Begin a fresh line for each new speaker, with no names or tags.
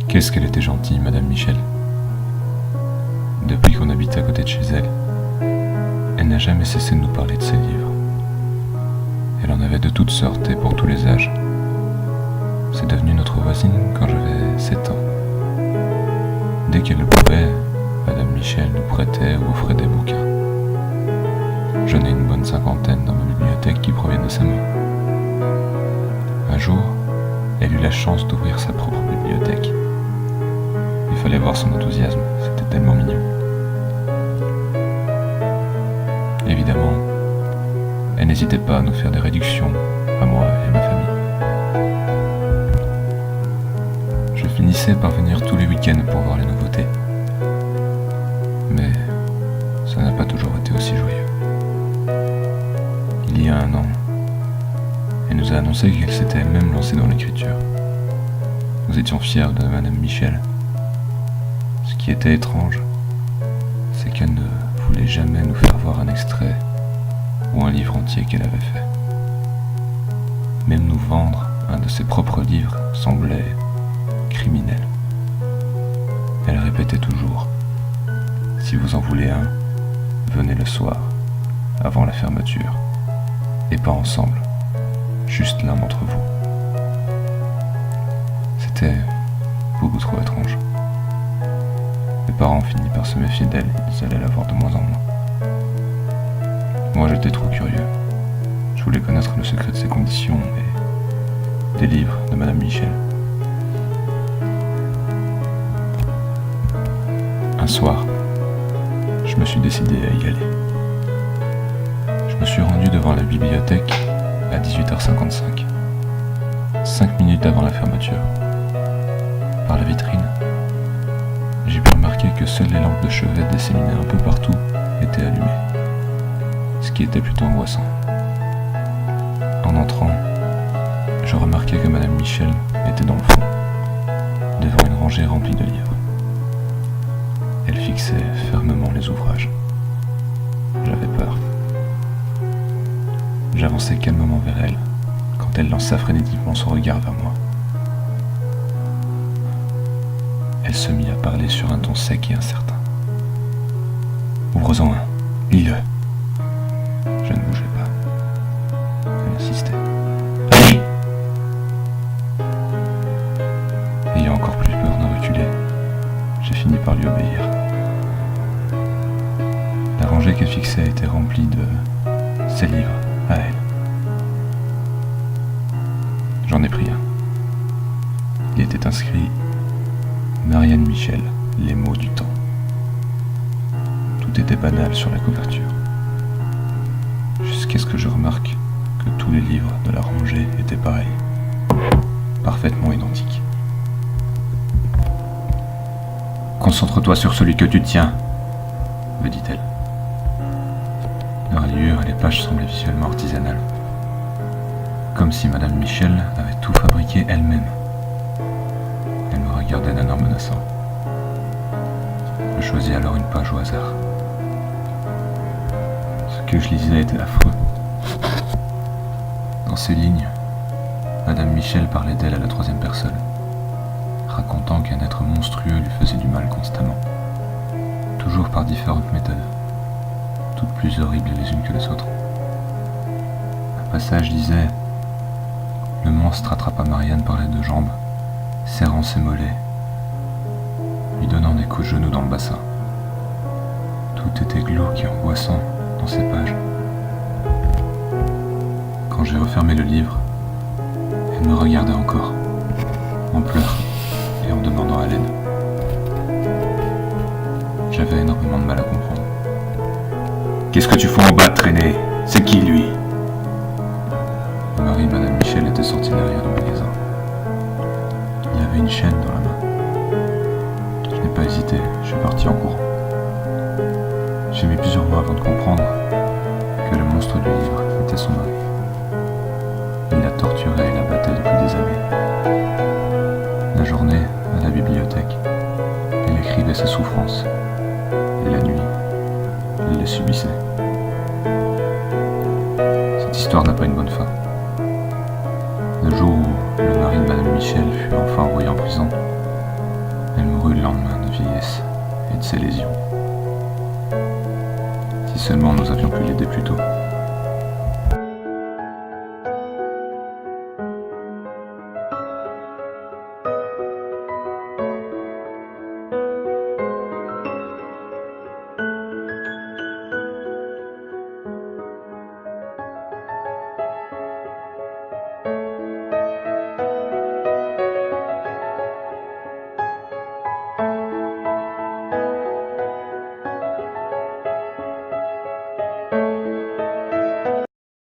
Qu'est-ce qu'elle était gentille, Madame Michel. Depuis qu'on habite à côté de chez elle, elle n'a jamais cessé de nous parler de ses livres. Elle en avait de toutes sortes et pour tous les âges. C'est devenu notre voisine quand j'avais 7 ans. Dès qu'elle le pouvait, Madame Michel nous prêtait ou offrait des bouquins. J'en ai une bonne cinquantaine dans ma bibliothèque qui proviennent de sa main. Un jour, elle eut la chance d'ouvrir sa propre bibliothèque. Il fallait voir son enthousiasme, c'était tellement mignon. Évidemment, elle n'hésitait pas à nous faire des réductions, à moi et à ma famille. Je finissais par venir tous les week-ends pour voir les nouveautés. Mais ça n'a pas toujours été aussi joyeux. Il y a 1 an, elle nous a annoncé qu'elle s'était elle-même lancée dans l'écriture. Nous étions fiers de Madame Michel. Ce qui était étrange, c'est qu'elle ne voulait jamais nous faire voir un extrait ou un livre entier qu'elle avait fait. Même nous vendre un de ses propres livres semblait criminel. Elle répétait toujours: si vous en voulez un, venez le soir, avant la fermeture, et pas ensemble, juste l'un d'entre vous. C'était beaucoup trop étrange. Mes parents ont fini par se méfier d'elle, ils allaient la voir de moins en moins. Moi j'étais trop curieux. Je voulais connaître le secret de ses conditions et des livres de Madame Michel. Un soir, je me suis décidé à y aller. Je me suis rendu devant la bibliothèque à 18h55, 5 minutes avant la fermeture. Par la vitrine, j'ai pu remarquer que seules les lampes de chevet disséminées un peu partout étaient allumées, ce qui était plutôt angoissant. En entrant, je remarquai que Madame Michel était dans le fond, devant une rangée remplie de livres. Elle fixait fermement les ouvrages. J'avais peur. J'avançai calmement vers elle, quand elle lança frénétiquement son regard vers moi. Elle se mit à parler sur un ton sec et incertain. « Ouvre-en un, lis-le. » Je ne bougeais pas. Elle insistait. « Allez !» Ayant encore plus peur de reculer, j'ai fini par lui obéir. La rangée qu'elle fixait était remplie de ses livres à elle. J'en ai pris un. Il était inscrit Marianne Michel, les mots du temps. Tout était banal sur la couverture. Jusqu'à ce que je remarque que tous les livres de la rangée étaient pareils, parfaitement identiques. « Concentre-toi sur celui que tu tiens, » me dit-elle. Leur allure et les pages semblaient visuellement artisanales, comme si Madame Michel avait tout fabriqué elle-même. Elle me regardait d'un air menaçant. Je choisis alors une page au hasard. Ce que je lisais était affreux. Dans ces lignes, Madame Michel parlait d'elle à la 3e personne, racontant qu'un être monstrueux lui faisait du mal constamment, toujours par différentes méthodes, toutes plus horribles les unes que les autres. Un passage disait: le monstre attrapa Marianne par les 2 jambes, serrant ses mollets, lui donnant des coups de genoux dans le bassin. Tout était glauque et angoissant dans ces pages. Quand j'ai refermé le livre, elle me regardait encore, en pleurs et en demandant à l'aide. J'avais énormément de mal à comprendre. « Qu'est-ce que tu fous en bas, traîner? C'est qui, lui ?» Le mari de Madame Michel était sorti derrière le magasin. Il avait une chaîne dans la main. Je n'ai pas hésité, je suis parti en courant. J'ai mis plusieurs mois avant de comprendre que le monstre du livre était son mari. Il la torturait et la battait depuis des années. La journée, à la bibliothèque, elle écrivait ses souffrances. Et la nuit, il les subissait. Cette histoire n'a pas une bonne fin. Le jour où le mari de Madame Michel fut enfin envoyé en prison, le lendemain de vieillesse et de ses lésions. Si seulement nous avions pu l'aider plus tôt.